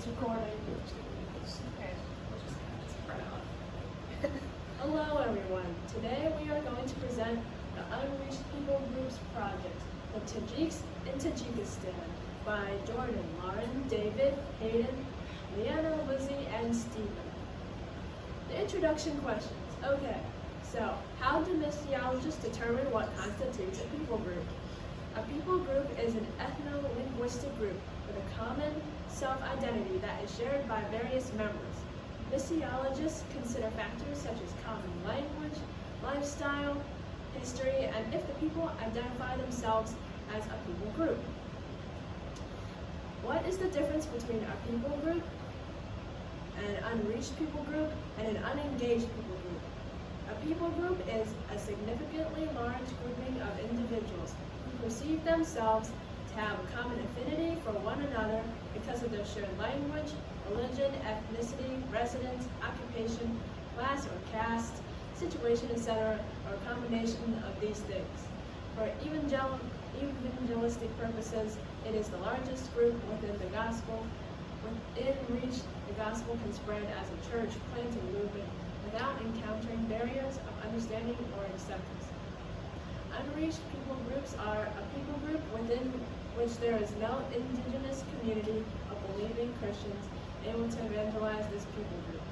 It's recording. Okay, we'll just spread out. Hello everyone. Today we are going to present the Unreached People Groups project, the Tajiks in Tajikistan, by Jordyn, Lauren, David, Hayden, Leanna, Lizzie, and Stephen. The introduction questions. Okay, so how do missiologists determine what constitutes a people group? A people group is an ethno-linguistic group with a common self-identity that is shared by various members. Missiologists consider factors such as common language, lifestyle, history, and if the people identify themselves as a people group. What is the difference between a people group, an unreached people group, and an unengaged people group? A people group is a significantly large grouping of individuals who perceive themselves to have a common affinity for one another because of their shared language, religion, ethnicity, residence, occupation, class or caste, situation, etc., or a combination of these things. For evangelistic purposes, it is the largest group within the gospel. Within reach, the gospel can spread as a church planting movement without encountering barriers of understanding or acceptance. Unreached people groups are a people group within which there is no indigenous community of believing Christians able to evangelize this people group.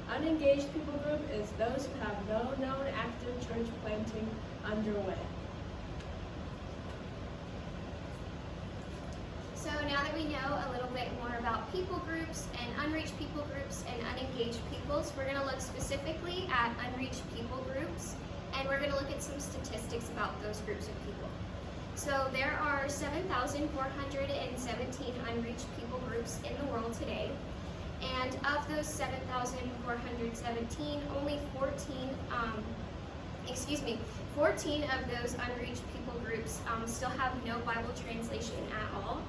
Unengaged people group is those who have no known active church planting underway. So now that we know a little bit more about people groups and unreached people groups and unengaged peoples, we're going to look specifically at unreached people groups, and we're going to look at some statistics about those groups of people. So there are 7,417 unreached people groups in the world today, and of those 7,417, only 14 of those unreached people groups still have no Bible translation at all,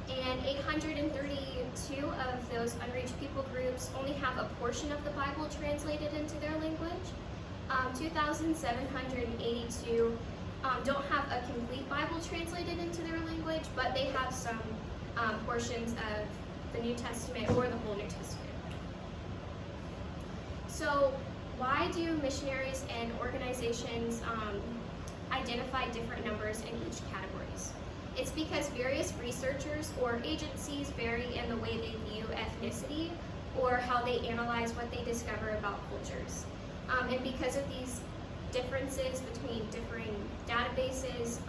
and 832 of those unreached people groups only have a portion of the Bible translated into their language. 2,782 don't have a complete Bible translated into their language, but they have some portions of the New Testament or the whole New Testament. So why do missionaries and organizations identify different numbers in each categories? It's because various researchers or agencies vary in the way they view ethnicity or how they analyze what they discover about cultures. And because of these differences between differing databases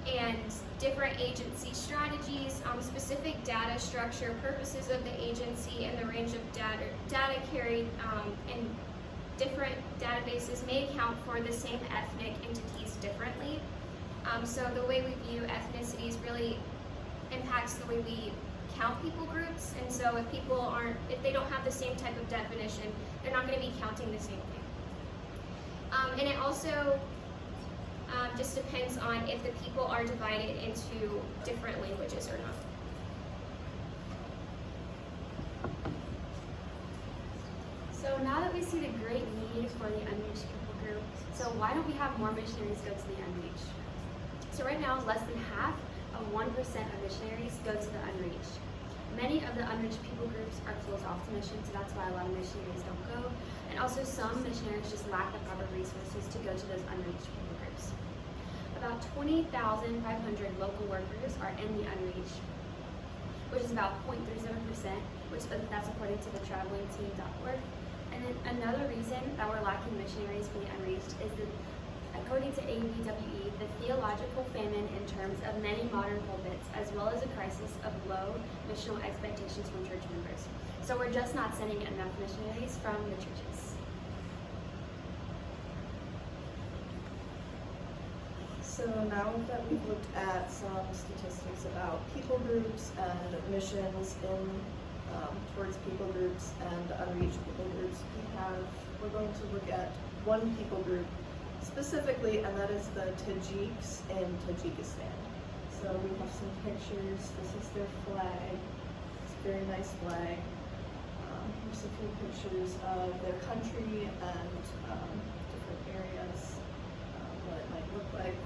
and different agency strategies, specific data structure, purposes of the agency, and the range of data carried in different databases may account for the same ethnic entities differently. So the way we view ethnicities really impacts the way we count people groups, and so if they don't have the same type of definition, they're not going to be counting the same thing. And it also just depends on if the people are divided into different languages or not. So now that we see the great need for the unreached people group, so why don't we have more missionaries go to the unreached? So right now, less than half of 1% of missionaries go to the unreached. Many of the unreached people groups are closed off to mission, so that's why a lot of missionaries don't go. And also some missionaries just lack the proper resources to go to those unreached people groups. About 20,500 local workers are in the unreached, which is about 0.37%, that's according to the travelingteam.org. And then another reason that we're lacking missionaries for the unreached is that, according to ABWE, the theological famine in terms of many modern pulpits, as well as a crisis of low missional expectations from church members. So we're just not sending enough missionaries from the churches. So now that we've looked at some statistics about people groups and missions towards people groups and unreached people groups, we're going to look at one people group specifically, and that is the Tajiks in Tajikistan. So we have some pictures. This is their flag. It's a very nice flag. Here's a few pictures of their country and different areas, what it might look like.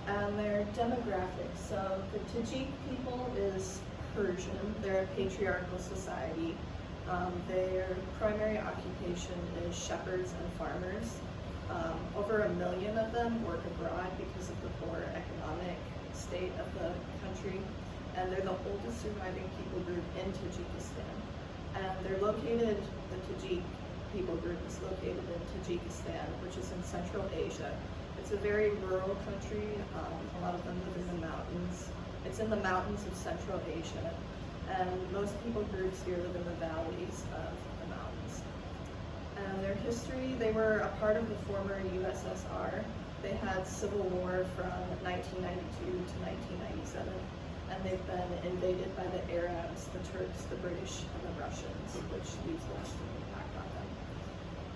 and their demographics. So the Tajik people is Persian. They're a patriarchal society. Their primary occupation is shepherds and farmers. Over 1 million of them work abroad because of the poor economic state of the country, and they're the oldest surviving people group in Tajikistan. And they're located, the Tajik people group is located in Tajikistan, which is in Central Asia. It's a very rural country. A lot of them live in the mountains. It's in the mountains of Central Asia, and most people groups here live in the valleys of the mountains. And their history, they were a part of the former USSR. They had civil war from 1992 to 1997, and they've been invaded by the Arabs, the Turks, the British, and the Russians, which leaves lasting impact on them.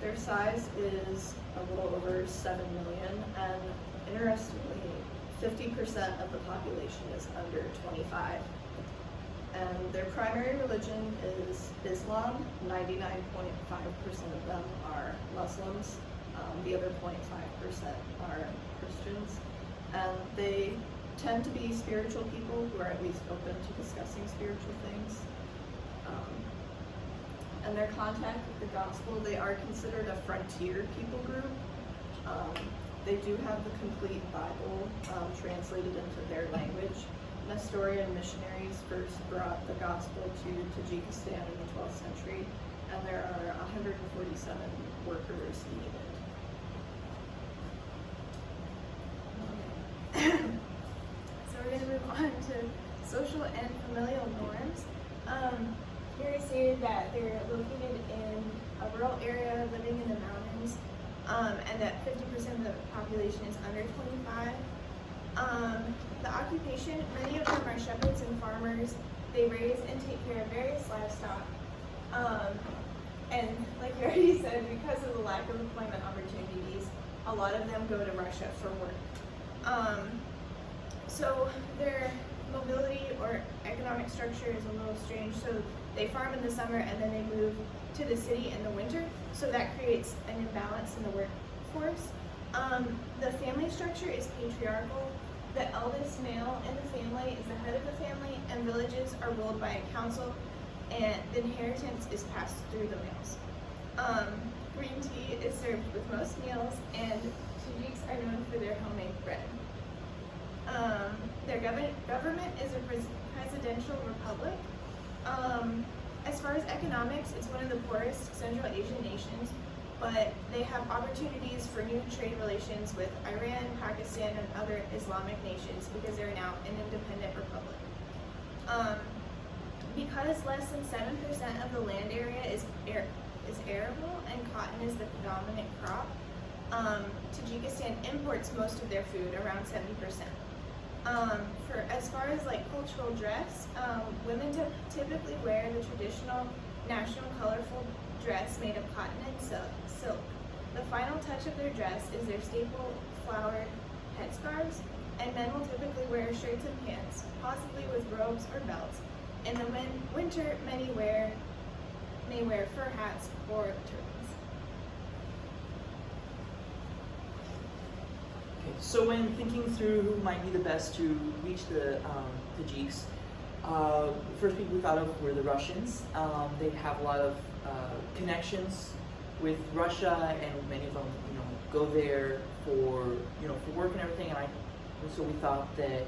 Their size is a little over 7 million, and interestingly, 50% of the population is under 25. And their primary religion is Islam. 99.5% of them are Muslims. The other 0.5% are Christians. And they tend to be spiritual people who are at least open to discussing spiritual things. And their contact with the gospel, they are considered a frontier people group. They do have the complete Bible translated into their language. Nestorian missionaries first brought the gospel to Tajikistan in the 12th century, and there are 147 workers needed. So we're going to move on to social and familial norms. Here is stated that they're located in a rural area, living in the mountains, and that 50% of the population is under 25. The occupation, many of them are shepherds and farmers. They raise and take care of various livestock. And like you already said, because of the lack of employment opportunities, a lot of them go to Russia for work. So their mobility or economic structure is a little strange. So they farm in the summer and then they move to the city in the winter. So that creates an imbalance in the workforce. The family structure is patriarchal. The eldest male in the family is the head of the family, and villages are ruled by a council, and the inheritance is passed through the males. Green tea is served with most meals, and Tajiks are known for their homemade bread. Their government is a presidential republic. As far as economics, it's one of the poorest Central Asian nations, but they have opportunities for new trade relations with Iran, Pakistan, and other Islamic nations because they're now an independent republic. Because less than 7% of the land area is arable and cotton is the predominant crop, Tajikistan imports most of their food, around 70%. As far as like cultural dress, women typically wear the traditional national colorful dress made of cotton and silk. The final touch of their dress is their staple flowered headscarves, and men will typically wear shirts and pants, possibly with robes or belts. In the winter, many may wear fur hats or turbans. Okay, so when thinking through who might be the best to reach the Tajiks, the first people we thought of were the Russians. They have a lot of connections with Russia, and many of them, go there for work and everything. And so we thought that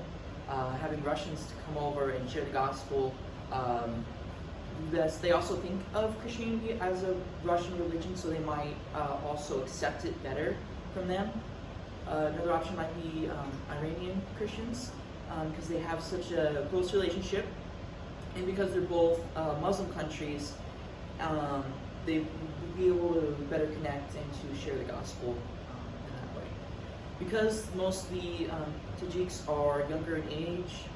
having Russians to come over and share the gospel. They also think of Christianity as a Russian religion, so they might also accept it better from them. Another option might be Iranian Christians, because they have such a close relationship, and because they're both Muslim countries, they will be able to better connect and to share the gospel in that way. Because most of the Tajiks are younger in age,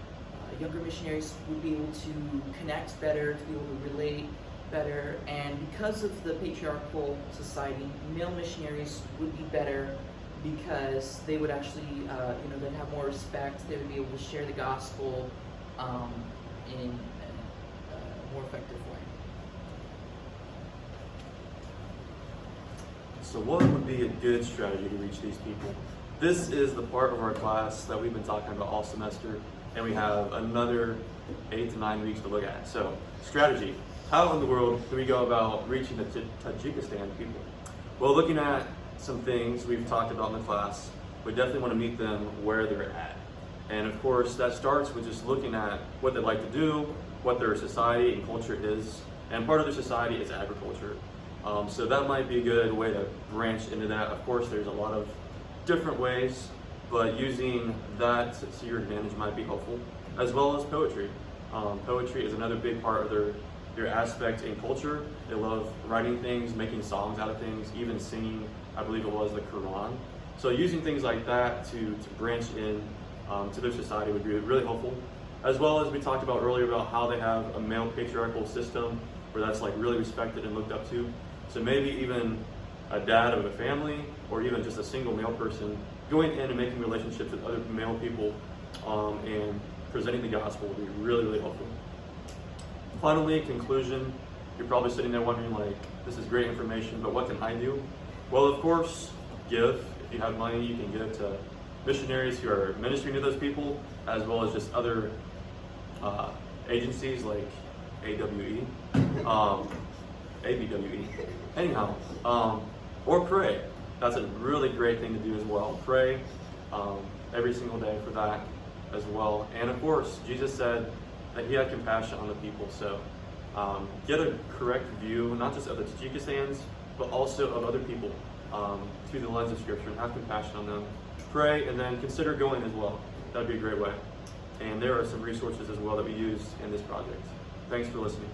younger missionaries would be able to connect better, to be able to relate better, and because of the patriarchal society, male missionaries would be better because they would actually, they'd have more respect, they would be able to share the gospel in a more effective way. So what would be a good strategy to reach these people? this is the part of our class that we've been talking about all semester, and we have another 8 to 9 weeks to look at. So, strategy. How in the world do we go about reaching the Tajikistan people? Well, looking at some things we've talked about in the class, we definitely want to meet them where they're at. And of course, that starts with just looking at what they like to do, what their society and culture is, and part of their society is agriculture. So that might be a good way to branch into that. Of course, there's a lot of different ways, but using that to your advantage might be helpful, as well as poetry. Poetry is another big part of their aspect in culture. They love writing things, making songs out of things, even singing, I believe it was the Quran. So using things like that to branch in to their society would be really helpful. As well as we talked about earlier about how they have a male patriarchal system where that's like really respected and looked up to. So maybe even a dad of a family or even just a single male person going in and making relationships with other male people and presenting the gospel would be really, really helpful. Finally, conclusion, you're probably sitting there wondering like, this is great information, but what can I do? Well, of course, give. If you have money, you can give to missionaries who are ministering to those people, as well as just other agencies like AWE, ABWE, anyhow, or pray. That's a really great thing to do as well. Pray every single day for that as well. And of course, Jesus said that he had compassion on the people. So get a correct view, not just of the Tajikistans, but also of other people through the lens of Scripture, and have compassion on them. Pray, and then consider going as well. That would be a great way. And there are some resources as well that we use in this project. Thanks for listening.